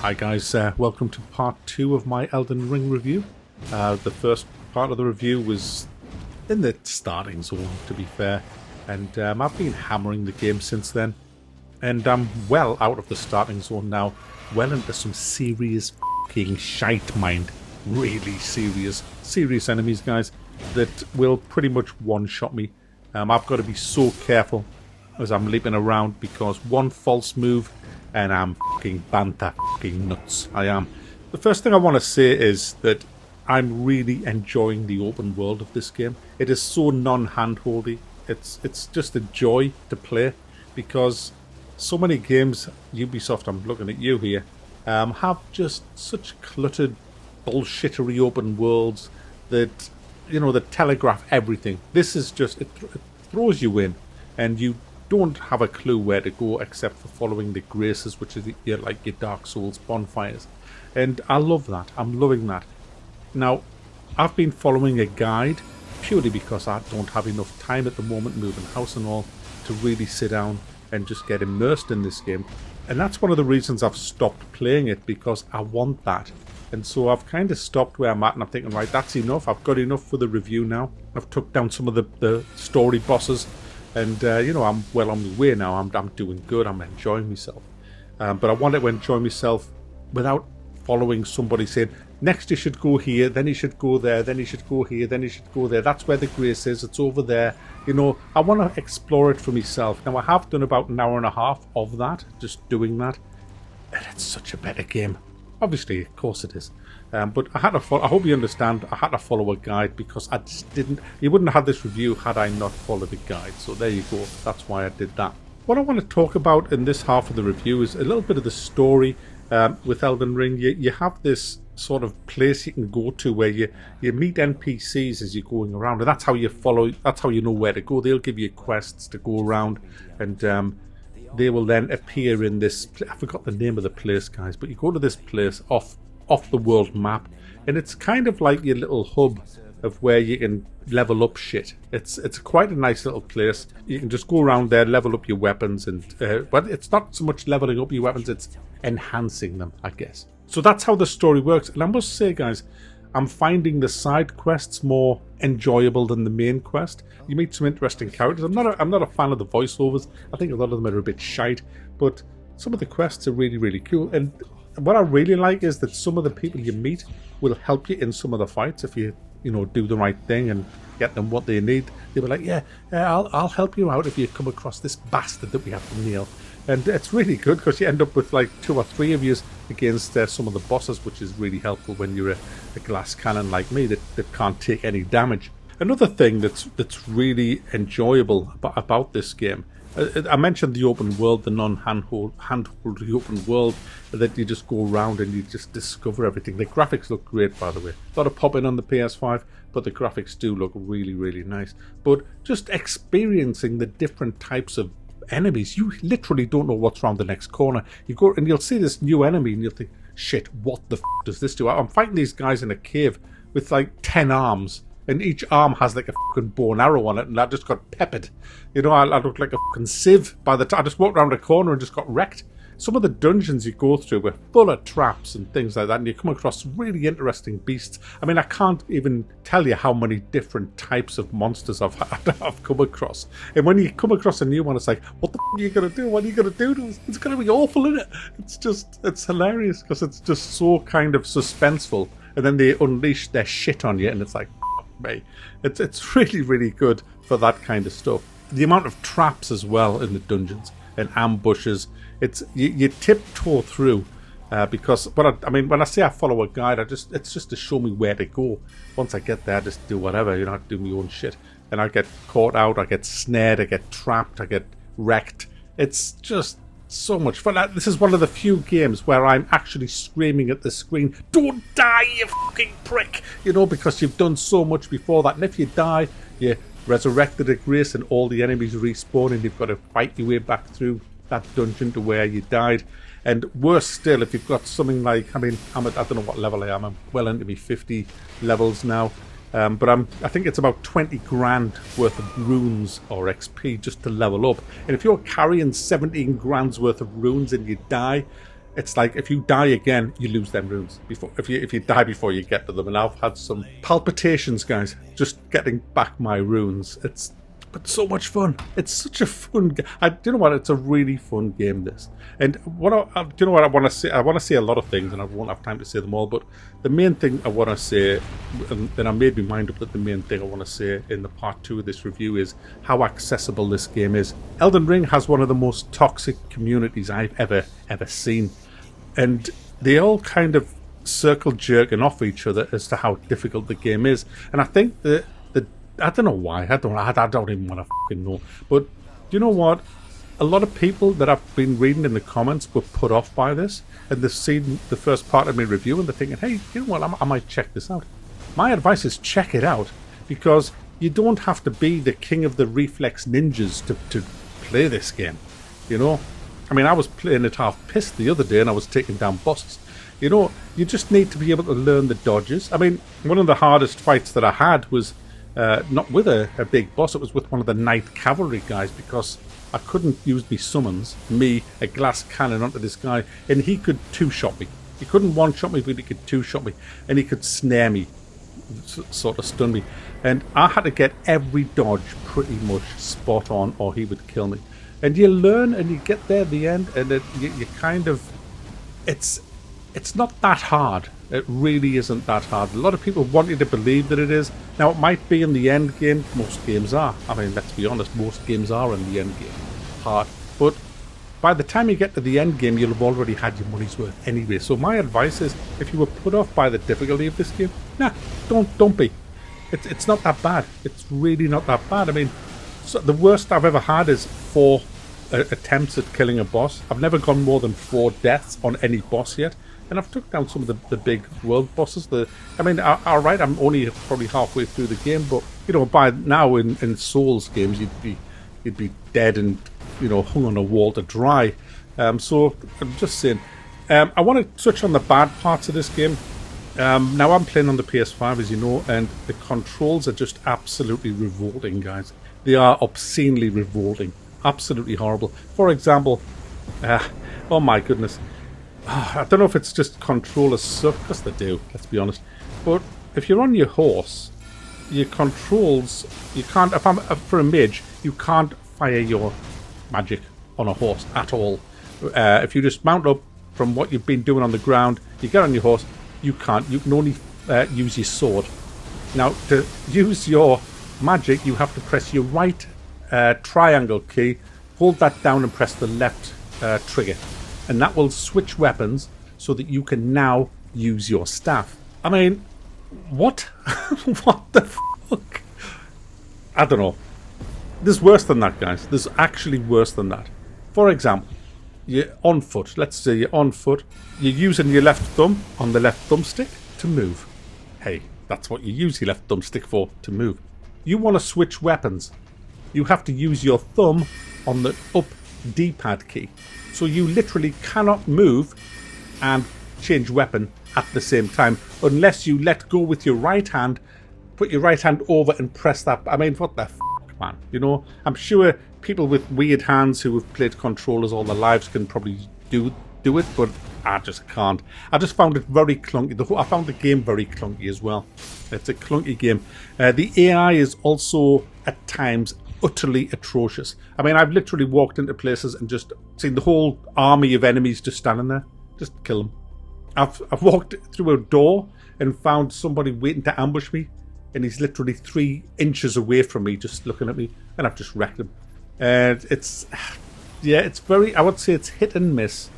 Hi guys, welcome to part 2 of my Elden Ring review. The first part of the review was in the starting zone, to be fair, and I've been hammering the game since then, and I'm well out of the starting zone now, well into some serious f***ing shite mind, really serious enemies, guys, that will pretty much one-shot me. I've got to be so careful as I'm leaping around, because one false move and I'm fucking banta fucking nuts. I am. The first thing I want to say is that I'm really enjoying the open world of this game. It is so non-handholdy. It's just a joy to play, because so many games, Ubisoft, I'm looking at you here, have just such cluttered, bullshittery open worlds that, you know, that telegraph everything. This is just, it throws you in, and you don't have a clue where to go except for following the graces, which is like your Dark Souls bonfires. And I love that. I'm loving that. Now, I've been following a guide purely because I don't have enough time at the moment, moving house and all, to really sit down and just get immersed in this game. And that's one of the reasons I've stopped playing it, because I want that. And so I've kind of stopped where I'm at, and I'm thinking, right, that's enough. I've got enough for the review now. I've took down some of the story bosses. And, you know, I'm well on my way now. I'm doing good. I'm enjoying myself. But I want to enjoy myself without following somebody saying, next you should go here, then you should go there, then you should go here, then you should go there. That's where the grace is. It's over there. You know, I want to explore it for myself. Now, I have done about an hour and a half of that, just doing that. And it's such a better game. Obviously, of course it is. But I had to follow, I hope you understand, I had to follow a guide, because I just didn't, you wouldn't have had this review had I not followed the guide. So there you go, that's why I did that. What I want to talk about in this half of the review is a little bit of the story with Elden Ring. You have this sort of place you can go to where you meet NPCs as you're going around, and that's how you follow, that's how you know where to go. They'll give you quests to go around, and they will then appear in this, I forgot the name of the place, guys, but you go to this place off the world map, and it's kind of like your little hub of where you can level up shit. It's quite a nice little place. You can just go around there, level up your weapons, and but it's not so much leveling up your weapons, it's enhancing them, I guess. So that's how the story works. And I must say, guys, I'm finding the side quests more enjoyable than the main quest. You meet some interesting characters. I'm not a fan of the voiceovers. I think a lot of them are a bit shite, but some of the quests are really cool. And what I really like is that some of the people you meet will help you in some of the fights if you know, do the right thing and get them what they need. They'll be like, yeah, I'll help you out if you come across this bastard that we have to nail. And it's really good, because you end up with like 2 or 3 of you against some of the bosses, which is really helpful when you're a glass cannon like me that can't take any damage. Another thing that's really enjoyable about this game, I mentioned the open world, the non-handhold open world, that you just go around and you just discover everything. The graphics look great, by the way. A lot of pop-in on the PS5, but the graphics do look really nice. But just experiencing the different types of enemies, you literally don't know what's around the next corner. You go and you'll see this new enemy and you'll think, shit, what the f does this do? I'm fighting these guys in a cave with like 10 arms, and each arm has like a fucking bow and arrow on it, and I just got peppered. You know, I looked like a fucking sieve by the time I just walked around a corner and just got wrecked. Some of the dungeons you go through were full of traps and things like that, and you come across really interesting beasts. I mean, I can't even tell you how many different types of monsters I've come across. And when you come across a new one, it's like, what the f are you going to do? What are you going to do? It's going to be awful, isn't it? It's hilarious, because it's just so kind of suspenseful. And then they unleash their shit on you, and it's like, me. It's really good for that kind of stuff. The amount of traps as well in the dungeons and ambushes, it's you tiptoe through, because I mean when I say I follow a guide, it's just to show me where to go. Once I get there, I just do whatever, you know, I do my own shit, and I get caught out, I get snared, I get trapped, I get wrecked. It's just so much fun. This is one of the few games where I'm actually screaming at the screen, don't die, you fucking prick, you know, because you've done so much before that, and if you die, you're resurrected at grace and all the enemies respawn, and you've got to fight your way back through that dungeon to where you died. And worse still, if you've got something like, I mean, I don't know what level I am, I'm well into me 50 levels now, but I think it's about 20 grand worth of runes or XP just to level up. And if you're carrying 17 grand's worth of runes and you die, it's like if you die again, you lose them runes before. If you die before you get to them, and I've had some palpitations, guys, just getting back my runes. It's so much fun. It's such a fun game. You know what? It's a really fun game. This, and do you know what I want to say? I want to say a lot of things, and I won't have time to say them all. But the main thing I want to say, and then I made my mind up that the main thing I want to say in the part 2 of this review is how accessible this game is. Elden Ring has one of the most toxic communities I've ever seen. And they all kind of circle jerking off each other as to how difficult the game is. And I think that I don't know why. I don't even want to fucking know. But do you know what? A lot of people that I've been reading in the comments were put off by this, and they've seen the first part of my review and they're thinking, hey, you know what? I might check this out. My advice is check it out, because you don't have to be the king of the reflex ninjas to play this game. You know? I mean, I was playing it half pissed the other day and I was taking down bosses. You know, you just need to be able to learn the dodges. I mean, one of the hardest fights that I had was not with a big boss, it was with one of the Knight Cavalry guys, because I couldn't use me summons, a glass cannon onto this guy, and he could two-shot me. He couldn't one-shot me, but he could two-shot me, and he could snare me, sort of stun me. And I had to get every dodge pretty much spot on, or he would kill me. And you learn, and you get there at the end, and you kind of... It's not that hard. It really isn't that hard. A lot of people want you to believe that it is. Now, it might be in the end game. Most games are. I mean, let's be honest, most games are in the end game hard. But by the time you get to the end game, you'll have already had your money's worth anyway. So my advice is, if you were put off by the difficulty of this game, nah, don't be. It's not that bad. It's really not that bad. I mean, so the worst I've ever had is 4 attempts at killing a boss. I've never gone more than 4 deaths on any boss yet. And I've took down some of the big world bosses. I mean, alright, I'm only probably halfway through the game, but, you know, by now in Souls games, you'd be dead and, you know, hung on a wall to dry. So, I'm just saying. I want to touch on the bad parts of this game. Now, I'm playing on the PS5, as you know, and the controls are just absolutely revolting, guys. They are obscenely revolting. Absolutely horrible. For example, oh my goodness. I don't know if it's just controllers suck, because they do, let's be honest. But if you're on your horse, your controls, you can't, for a mage, you can't fire your magic on a horse at all. If you just mount up from what you've been doing on the ground, you get on your horse, you can't. You can only use your sword. Now, to use your magic, you have to press your right triangle key, hold that down and press the left trigger. And that will switch weapons so that you can now use your staff. I mean, what? What the fuck? I don't know. There's worse than that, guys. There's actually worse than that. For example, you're on foot. Let's say you're on foot. You're using your left thumb on the left thumbstick to move. Hey, that's what you use your left thumbstick for, to move. You want to switch weapons. You have to use your thumb on the up D-pad key. So you literally cannot move and change weapon at the same time unless you let go with your right hand, put your right hand over and press that. I mean, what the fuck, man? You know, I'm sure people with weird hands who have played controllers all their lives can probably do it, but I just can't. I just found it very clunky. I found the game very clunky as well. It's a clunky game. The AI is also at times utterly atrocious. I mean, I've literally walked into places and just seen the whole army of enemies just standing there. Just kill them. I've walked through a door and found somebody waiting to ambush me, and he's literally 3 inches away from me just looking at me, and I've just wrecked him. And it's very, I would say it's hit and miss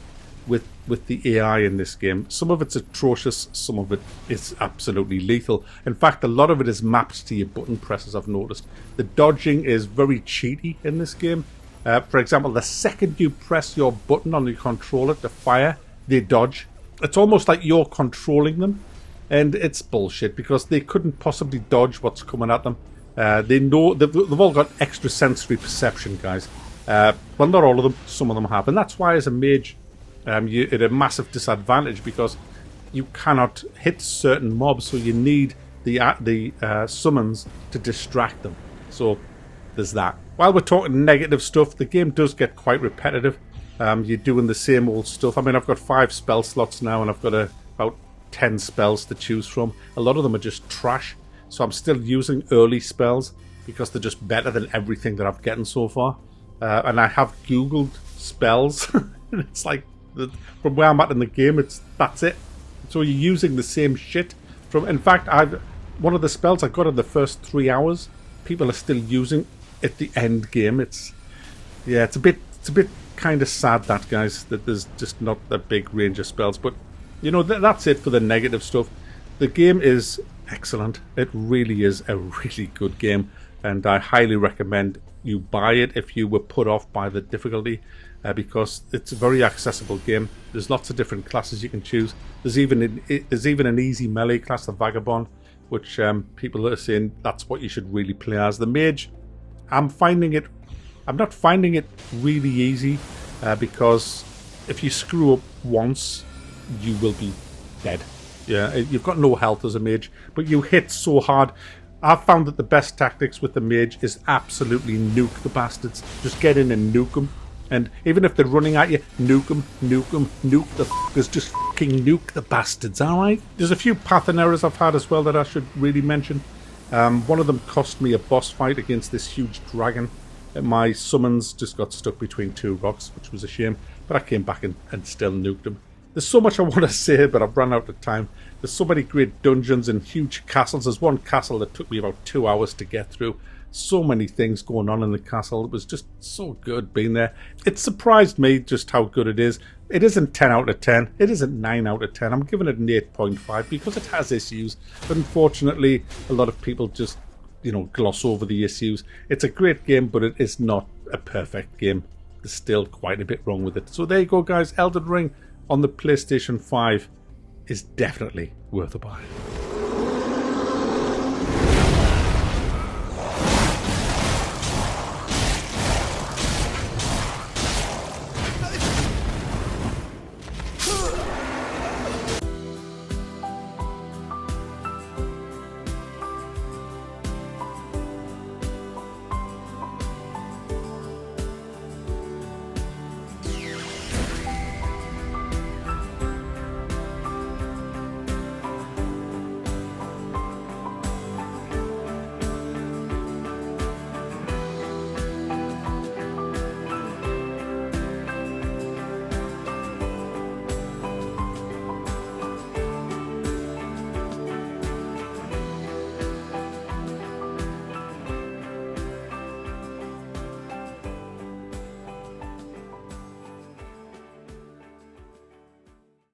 with the AI in this game. Some of it's atrocious, some of it is absolutely lethal. In fact, a lot of it is mapped to your button presses, I've noticed. The dodging is very cheaty in this game. For example, the second you press your button on your controller to fire, they dodge. It's almost like you're controlling them, and it's bullshit, because they couldn't possibly dodge what's coming at them. They know, they've all got extra sensory perception, guys. Well, not all of them, some of them have. And that's why, as a mage, you're at a massive disadvantage, because you cannot hit certain mobs, so you need the summons to distract them. So there's that. While we're talking negative stuff, the game does get quite repetitive. You're doing the same old stuff. I mean, I've got 5 spell slots now, and I've got about 10 spells to choose from. A lot of them are just trash, so I'm still using early spells because they're just better than everything that I've gotten so far. And I have Googled spells, and it's like, from where I'm at in the game, that's it. So you're using the same shit. In fact, one of the spells I got in the first 3 hours, people are still using at the end game. It's a bit kind of sad, that, guys, that there's just not a big range of spells. But you know, that's it for the negative stuff. The game is excellent. It really is a really good game, and I highly recommend you buy it if you were put off by the difficulty, because it's a very accessible game. There's lots of different classes you can choose. There's even an easy melee class, the Vagabond, which people are saying that's what you should really play as. The Mage, I'm not finding it really easy, because if you screw up once, you will be dead. Yeah, you've got no health as a mage, but you hit so hard. I've found that the best tactics with the mage is absolutely nuke the bastards. Just get in and nuke them. And even if they're running at you, nuke them, nuke the fuckers. Just fucking nuke the bastards, alright? There's a few path and errors I've had as well that I should really mention. One of them cost me a boss fight against this huge dragon. My summons just got stuck between 2 rocks, which was a shame. But I came back and still nuked them. There's so much I want to say, but I've run out of time. There's so many great dungeons and huge castles. There's one castle that took me about 2 hours to get through. So many things going on in the castle. It was just so good being there. It surprised me just how good it is. It isn't 10 out of 10. It isn't 9 out of 10. I'm giving it an 8.5 because it has issues. But unfortunately, a lot of people just, gloss over the issues. It's a great game, but it is not a perfect game. There's still quite a bit wrong with it. So there you go, guys. Elden Ring on the PlayStation 5 is definitely worth a buy.